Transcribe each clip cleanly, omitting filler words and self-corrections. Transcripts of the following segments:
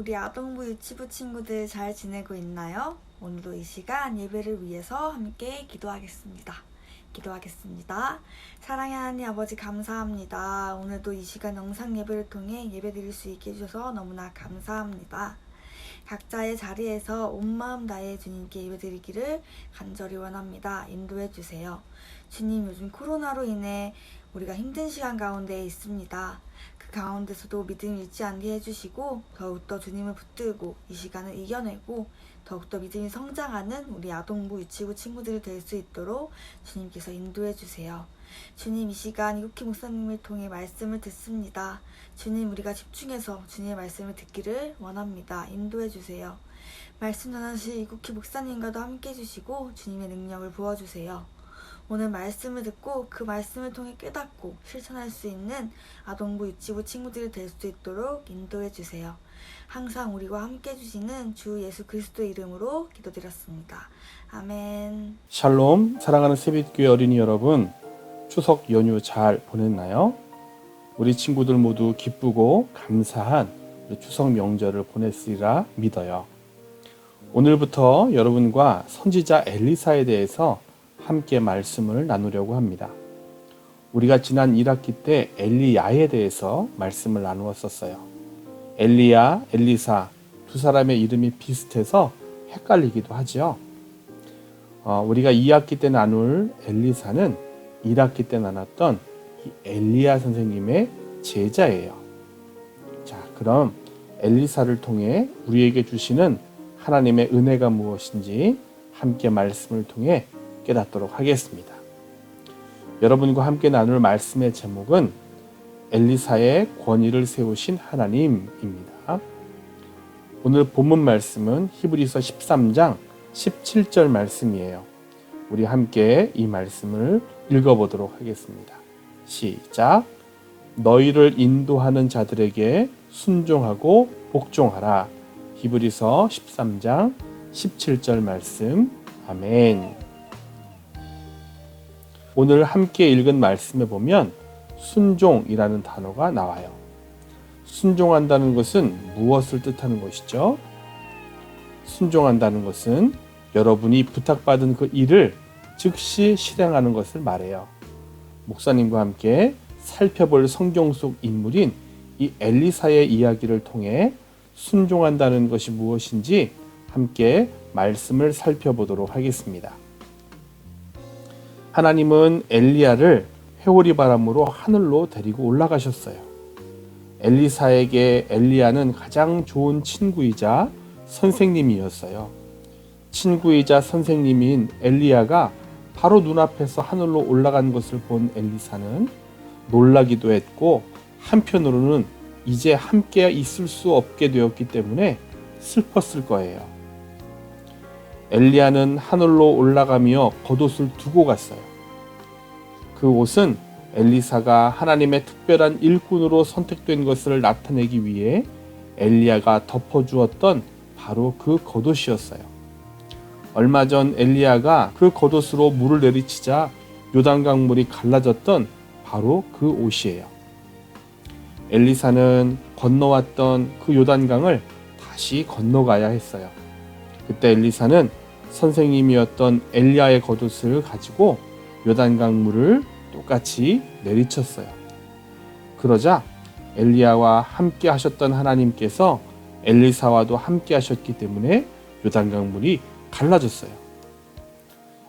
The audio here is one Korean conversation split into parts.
우리 아동부 유치부 친구들 잘 지내고 있나요? 오늘도 이 시간 예배를 위해서 함께 기도하겠습니다. 사랑의 하나님 아버지 감사합니다. 오늘도 이 시간 영상 예배를 통해 예배 드릴 수 있게 해주셔서 너무나 감사합니다. 각자의 자리에서 온 마음 다해 주님께 예배 드리기를 간절히 원합니다. 인도해 주세요. 주님, 요즘 코로나로 인해 우리가 힘든 시간 가운데 있습니다. 그 가운데서도 믿음을 잃지 않게 해주시고 더욱더 주님을 붙들고 이 시간을 이겨내고 더욱더 믿음이 성장하는 우리 아동부 유치부 친구들이 될 수 있도록 주님께서 인도해 주세요. 주님, 이 시간 이국희 목사님을 통해 말씀을 듣습니다. 주님, 우리가 집중해서 주님의 말씀을 듣기를 원합니다. 인도해 주세요. 말씀 전하실 이국희 목사님과도 함께 해주시고 주님의 능력을 부어주세요. 오늘 말씀을 듣고 그 말씀을 통해 깨닫고 실천할 수 있는 아동부 유치부 친구들이 될 수 있도록 인도해 주세요. 항상 우리와 함께 해주시는 주 예수 그리스도의 이름으로 기도드렸습니다. 아멘. 샬롬, 사랑하는 새빛교회 어린이 여러분, 추석 연휴 잘 보냈나요? 우리 친구들 모두 기쁘고 감사한 추석 명절을 보냈으리라 믿어요. 오늘부터 여러분과 선지자 엘리사에 대해서 함께 말씀을 나누려고 합니다. 우리가 지난 1학기 때 엘리야에 대해서 말씀을 나누었었어요. 엘리야, 엘리사 두 사람의 이름이 비슷해서 헷갈리기도 하죠. 우리가 2학기 때 나눌 엘리사는 1학기 때 나눴던 이 엘리야 선생님의 제자예요. 자, 그럼 엘리사를 통해 우리에게 주시는 하나님의 은혜가 무엇인지 함께 말씀을 통해 깨닫도록 하겠습니다. 여러분과 함께 나눌 말씀의 제목은 엘리사의 권위를 세우신 하나님입니다. 오늘 본문 말씀은 히브리서 13장 17절 말씀이에요. 우리 함께 이 말씀을 읽어보도록 하겠습니다. 시작. 너희를 인도하는 자들에게 순종하고 복종하라. 히브리서 13장 17절 말씀. 아멘. 오늘 함께 읽은 말씀에 보면 순종이라는 단어가 나와요. 순종한다는 것은 무엇을 뜻하는 것이죠? 순종한다는 것은 여러분이 부탁받은 그 일을 즉시 실행하는 것을 말해요. 목사님과 함께 살펴볼 성경 속 인물인 이 엘리사의 이야기를 통해 순종한다는 것이 무엇인지 함께 말씀을 살펴보도록 하겠습니다. 하나님은 엘리야를 회오리 바람으로 하늘로 데리고 올라가셨어요. 엘리사에게 엘리야는 가장 좋은 친구이자 선생님이었어요. 친구이자 선생님인 엘리야가 바로 눈앞에서 하늘로 올라간 것을 본 엘리사는 놀라기도 했고 한편으로는 이제 함께 있을 수 없게 되었기 때문에 슬펐을 거예요. 엘리야는 하늘로 올라가며 겉옷을 두고 갔어요. 그 옷은 엘리사가 하나님의 특별한 일꾼으로 선택된 것을 나타내기 위해 엘리야가 덮어주었던 바로 그 겉옷이었어요. 얼마 전 엘리야가 그 겉옷으로 물을 내리치자 요단강 물이 갈라졌던 바로 그 옷이에요. 엘리사는 건너왔던 그 요단강을 다시 건너가야 했어요. 그때 엘리사는 선생님이었던 엘리야의 겉옷을 가지고 요단강 물을 똑같이 내리쳤어요. 그러자 엘리야와 함께 하셨던 하나님께서 엘리사와도 함께 하셨기 때문에 요단강 물이 갈라졌어요.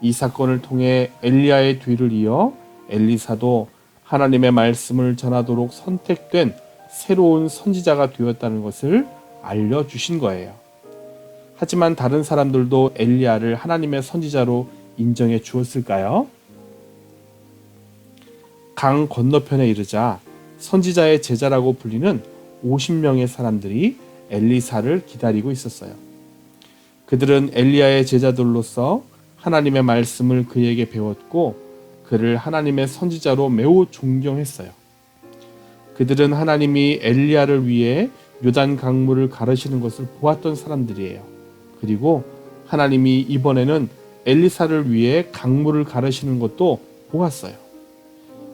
이 사건을 통해 엘리야의 뒤를 이어 엘리사도 하나님의 말씀을 전하도록 선택된 새로운 선지자가 되었다는 것을 알려주신 거예요. 하지만 다른 사람들도 엘리야를 하나님의 선지자로 인정해 주었을까요? 강 건너편에 이르자 선지자의 제자라고 불리는 50명의 사람들이 엘리사를 기다리고 있었어요. 그들은 엘리야의 제자들로서 하나님의 말씀을 그에게 배웠고 그를 하나님의 선지자로 매우 존경했어요. 그들은 하나님이 엘리야를 위해 요단 강물을 가르시는 것을 보았던 사람들이에요. 그리고 하나님이 이번에는 엘리사를 위해 강물을 가르시는 것도 보았어요.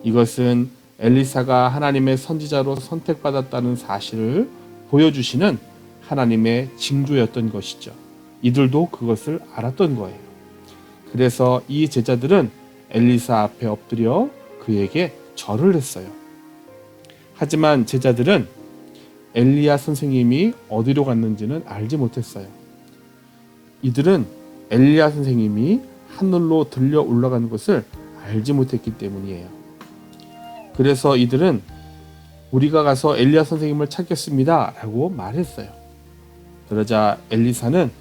이것은 엘리사가 하나님의 선지자로 선택받았다는 사실을 보여주시는 하나님의 징조였던 것이죠. 이들도 그것을 알았던 거예요. 그래서 이 제자들은 엘리사 앞에 엎드려 그에게 절을 했어요. 하지만 제자들은 엘리야 선생님이 어디로 갔는지는 알지 못했어요. 이들은 엘리야 선생님이 하늘로 들려 올라간 것을 알지 못했기 때문이에요. 그래서 이들은 우리가 가서 엘리야 선생님을 찾겠습니다 라고 말했어요. 그러자 엘리사는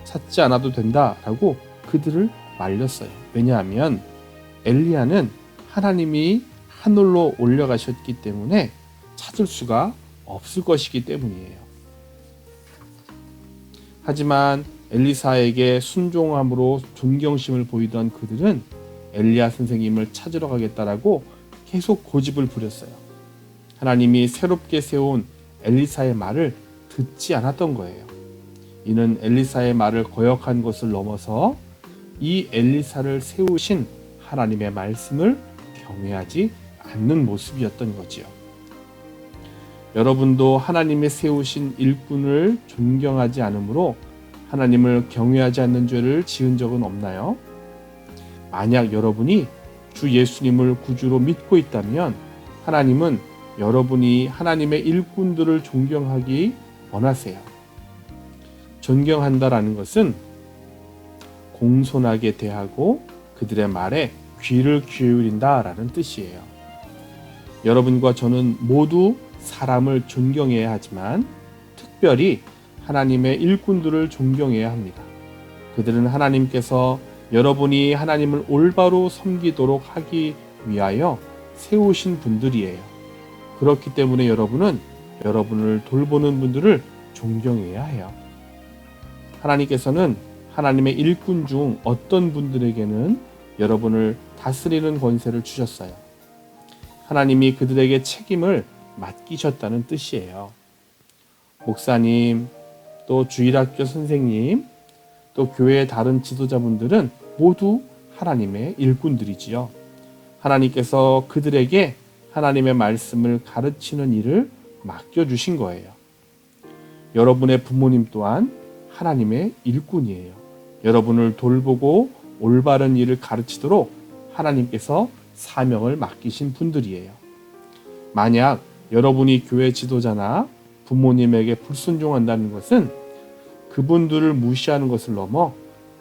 찾지 않아도 된다 라고 그들을 말렸어요. 왜냐하면 엘리야는 하나님이 하늘로 올라가셨기 때문에 찾을 수가 없을 것이기 때문이에요. 하지만 엘리사에게 순종함으로 존경심을 보이던 그들은 엘리야 선생님을 찾으러 가겠다라고 계속 고집을 부렸어요. 하나님이 새롭게 세운 엘리사의 말을 듣지 않았던 거예요. 이는 엘리사의 말을 거역한 것을 넘어서 이 엘리사를 세우신 하나님의 말씀을 경외하지 않는 모습이었던 거지요. 여러분도 하나님의 세우신 일꾼을 존경하지 않으므로 하나님을 경외하지 않는 죄를 지은 적은 없나요? 만약 여러분이 주 예수님을 구주로 믿고 있다면 하나님은 여러분이 하나님의 일꾼들을 존경하기 원하세요. 존경한다라는 것은 공손하게 대하고 그들의 말에 귀를 기울인다라는 뜻이에요. 여러분과 저는 모두 사람을 존경해야 하지만 특별히 하나님의 일꾼들을 존경해야 합니다. 그들은 하나님께서 여러분이 하나님을 올바로 섬기도록 하기 위하여 세우신 분들이에요. 그렇기 때문에 여러분은 여러분을 돌보는 분들을 존경해야 해요. 하나님께서는 하나님의 일꾼 중 어떤 분들에게는 여러분을 다스리는 권세를 주셨어요. 하나님이 그들에게 책임을 맡기셨다는 뜻이에요. 목사님, 또 주일학교 선생님, 또 교회의 다른 지도자분들은 모두 하나님의 일꾼들이지요. 하나님께서 그들에게 하나님의 말씀을 가르치는 일을 맡겨주신 거예요. 여러분의 부모님 또한 하나님의 일꾼이에요. 여러분을 돌보고 올바른 일을 가르치도록 하나님께서 사명을 맡기신 분들이에요. 만약 여러분이 교회 지도자나 부모님에게 불순종한다는 것은 그분들을 무시하는 것을 넘어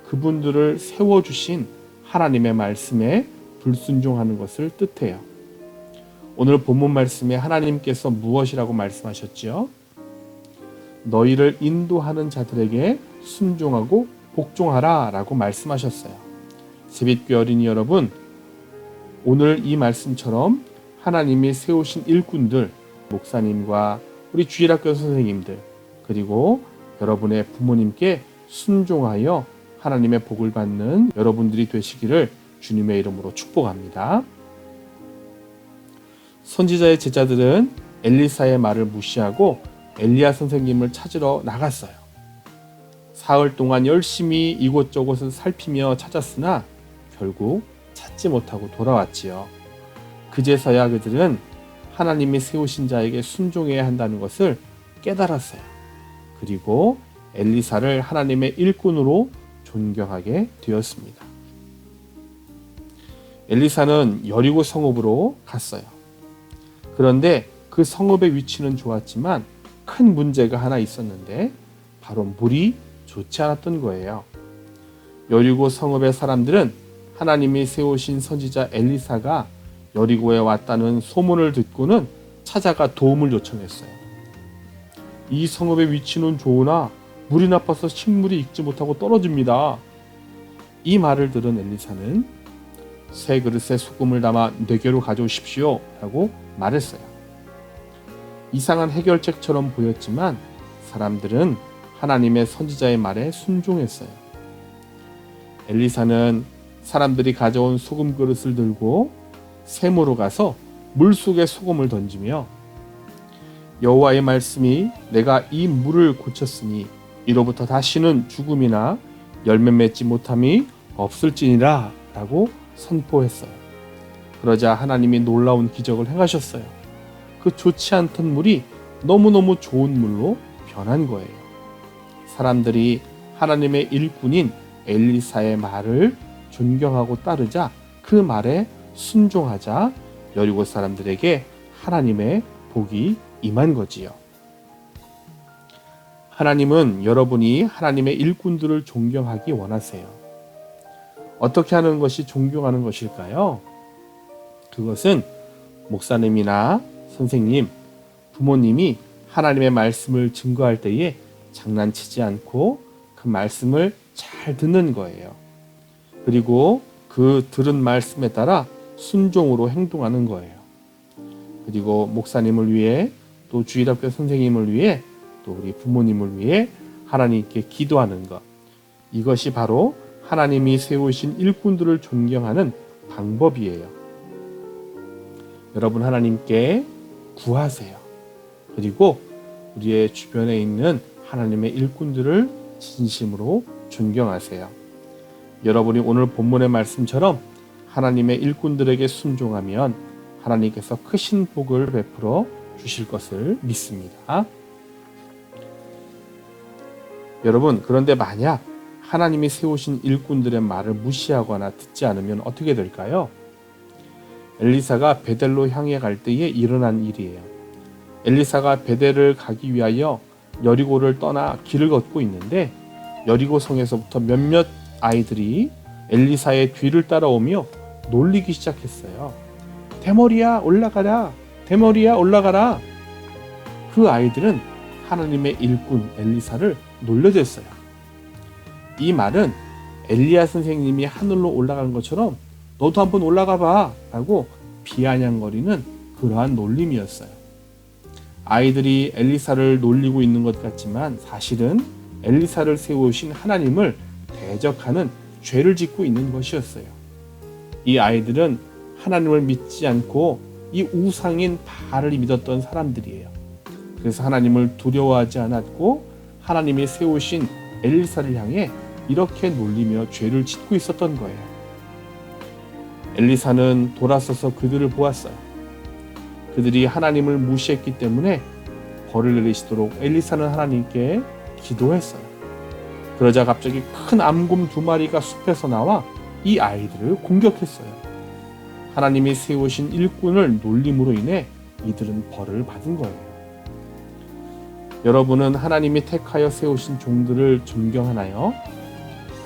그분들을 세워주신 하나님의 말씀에 불순종하는 것을 뜻해요. 오늘 본문 말씀에 하나님께서 무엇이라고 말씀하셨지요? 너희를 인도하는 자들에게 순종하고 복종하라 라고 말씀하셨어요. 새빛교회 어린이 여러분, 오늘 이 말씀처럼 하나님이 세우신 일꾼들, 목사님과 우리 주일학교 선생님들, 그리고 여러분의 부모님께 순종하여 하나님의 복을 받는 여러분들이 되시기를 주님의 이름으로 축복합니다. 선지자의 제자들은 엘리사의 말을 무시하고 엘리야 선생님을 찾으러 나갔어요. 사흘 동안 열심히 이곳저곳을 살피며 찾았으나 결국 찾지 못하고 돌아왔지요. 그제서야 그들은 하나님이 세우신 자에게 순종해야 한다는 것을 깨달았어요. 그리고 엘리사를 하나님의 일꾼으로 존경하게 되었습니다. 엘리사는 여리고 성읍으로 갔어요. 그런데 그 성읍의 위치는 좋았지만 큰 문제가 하나 있었는데 바로 물이 좋지 않았던 거예요. 여리고 성읍의 사람들은 하나님이 세우신 선지자 엘리사가 여리고에 왔다는 소문을 듣고는 찾아가 도움을 요청했어요. 이 성읍의 위치는 좋으나 물이 나빠서 식물이 익지 못하고 떨어집니다. 이 말을 들은 엘리사는 새 그릇에 소금을 담아 내게로 가져오십시오 라고 말했어요. 이상한 해결책처럼 보였지만 사람들은 하나님의 선지자의 말에 순종했어요. 엘리사는 사람들이 가져온 소금 그릇을 들고 샘으로 가서 물속에 소금을 던지며 여호와의 말씀이 내가 이 물을 고쳤으니 이로부터 다시는 죽음이나 열매 맺지 못함이 없을지니라 라고 선포했어요. 그러자 하나님이 놀라운 기적을 행하셨어요. 그 좋지 않던 물이 너무너무 좋은 물로 변한 거예요. 사람들이 하나님의 일꾼인 엘리사의 말을 존경하고 따르자 그 말에 순종하자 여리고 사람들에게 하나님의 복이 임한 거지요. 하나님은 여러분이 하나님의 일꾼들을 존경하기 원하세요. 어떻게 하는 것이 존경하는 것일까요? 그것은 목사님이나 선생님, 부모님이 하나님의 말씀을 증거할 때에 장난치지 않고 그 말씀을 잘 듣는 거예요. 그리고 그 들은 말씀에 따라 순종으로 행동하는 거예요. 그리고 목사님을 위해 또 주일학교 선생님을 위해 또 우리 부모님을 위해 하나님께 기도하는 것. 이것이 바로 하나님이 세우신 일꾼들을 존경하는 방법이에요. 여러분 하나님께 구하세요. 그리고 우리의 주변에 있는 하나님의 일꾼들을 진심으로 존경하세요. 여러분이 오늘 본문의 말씀처럼 하나님의 일꾼들에게 순종하면 하나님께서 크신 복을 베풀어 주실 것을 믿습니다. 여러분, 그런데 만약 하나님이 세우신 일꾼들의 말을 무시하거나 듣지 않으면 어떻게 될까요? 엘리사가 베델로 향해 갈 때에 일어난 일이에요. 엘리사가 베델을 가기 위하여 여리고를 떠나 길을 걷고 있는데 여리고 성에서부터 몇몇 아이들이 엘리사의 뒤를 따라오며 놀리기 시작했어요. 대머리야 올라가라, 대머리야 올라가라. 그 아이들은 하나님의 일꾼 엘리사를 놀려댔어요. 이 말은 엘리야 선생님이 하늘로 올라간 것처럼 너도 한번 올라가 봐 라고 비아냥거리는 그러한 놀림이었어요. 아이들이 엘리사를 놀리고 있는 것 같지만 사실은 엘리사를 세우신 하나님을 대적하는 죄를 짓고 있는 것이었어요. 이 아이들은 하나님을 믿지 않고 이 우상인 바알을 믿었던 사람들이에요. 그래서 하나님을 두려워하지 않았고 하나님이 세우신 엘리사를 향해 이렇게 놀리며 죄를 짓고 있었던 거예요. 엘리사는 돌아서서 그들을 보았어요. 그들이 하나님을 무시했기 때문에 벌을 내리시도록 엘리사는 하나님께 기도했어요. 그러자 갑자기 큰 암곰 2마리가 숲에서 나와 이 아이들을 공격했어요. 하나님이 세우신 일꾼을 놀림으로 인해 이들은 벌을 받은 거예요. 여러분은 하나님이 택하여 세우신 종들을 존경하나요?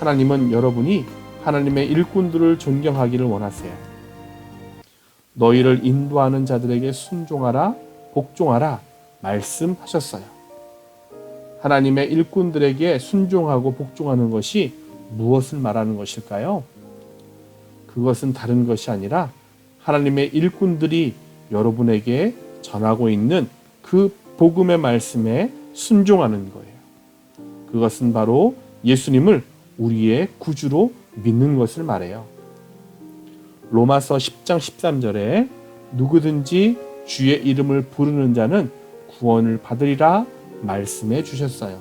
하나님은 여러분이 하나님의 일꾼들을 존경하기를 원하세요. 너희를 인도하는 자들에게 순종하라, 복종하라 말씀하셨어요. 하나님의 일꾼들에게 순종하고 복종하는 것이 무엇을 말하는 것일까요? 그것은 다른 것이 아니라 하나님의 일꾼들이 여러분에게 전하고 있는 그 복음의 말씀에 순종하는 거예요. 그것은 바로 예수님을 우리의 구주로 믿는 것을 말해요. 로마서 10장 13절에 누구든지 주의 이름을 부르는 자는 구원을 받으리라 말씀해 주셨어요.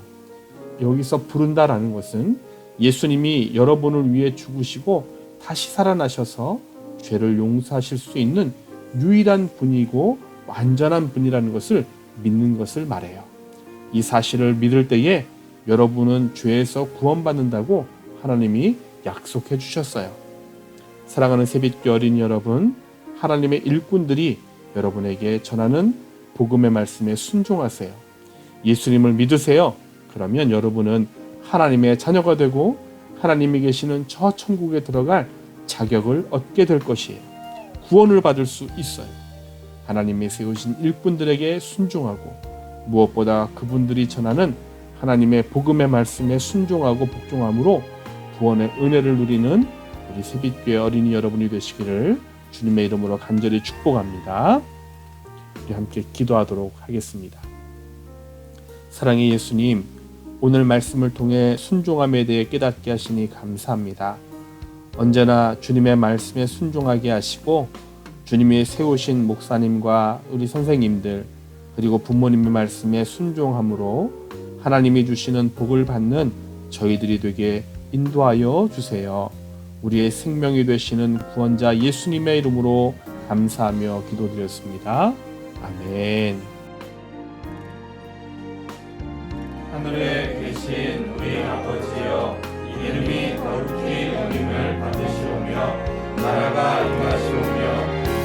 여기서 부른다라는 것은 예수님이 여러분을 위해 죽으시고 다시 살아나셔서 죄를 용서하실 수 있는 유일한 분이고 완전한 분이라는 것을 믿는 것을 말해요. 이 사실을 믿을 때에 여러분은 죄에서 구원받는다고 하나님이 약속해 주셨어요. 사랑하는 새빛교 어린이 여러분, 하나님의 일꾼들이 여러분에게 전하는 복음의 말씀에 순종하세요. 예수님을 믿으세요. 그러면 여러분은 하나님의 자녀가 되고 하나님이 계시는 저 천국에 들어갈 자격을 얻게 될 것이에요. 구원을 받을 수 있어요. 하나님이 세우신 일꾼들에게 순종하고 무엇보다 그분들이 전하는 하나님의 복음의 말씀에 순종하고 복종함으로 구원의 은혜를 누리는 우리 새빛교회 어린이 여러분이 되시기를 주님의 이름으로 간절히 축복합니다. 우리 함께 기도하도록 하겠습니다. 사랑의 예수님, 오늘 말씀을 통해 순종함에 대해 깨닫게 하시니 감사합니다. 언제나 주님의 말씀에 순종하게 하시고 주님이 세우신 목사님과 우리 선생님들 그리고 부모님의 말씀에 순종함으로 하나님이 주시는 복을 받는 저희들이 되게 인도하여 주세요. 우리의 생명이 되시는 구원자 예수님의 이름으로 감사하며 기도드렸습니다. 아멘. 하늘에 계신 우리 아버지여, 이름이 거룩히 여김을 받으시오며 나라가 임하시오며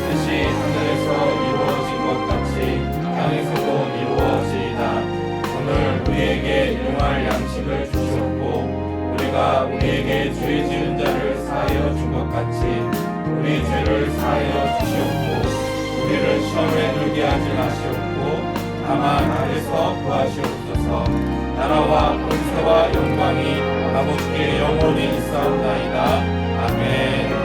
뜻이 하늘에서 이루어진 것 같이 땅에서도 이루어지이다. 오늘 우리에게 일용할 양식을 주시옵고 우리가 우리에게 죄 지은 자를 사하여 준 것 같이 우리 죄를 사하여 주시옵고 우리를 시험에 들게 하지 마시옵고 다만 악에서 구하시옵소서. 나라와 권세와 영광이 아버지께 영원히 있사옵나이다. 아멘.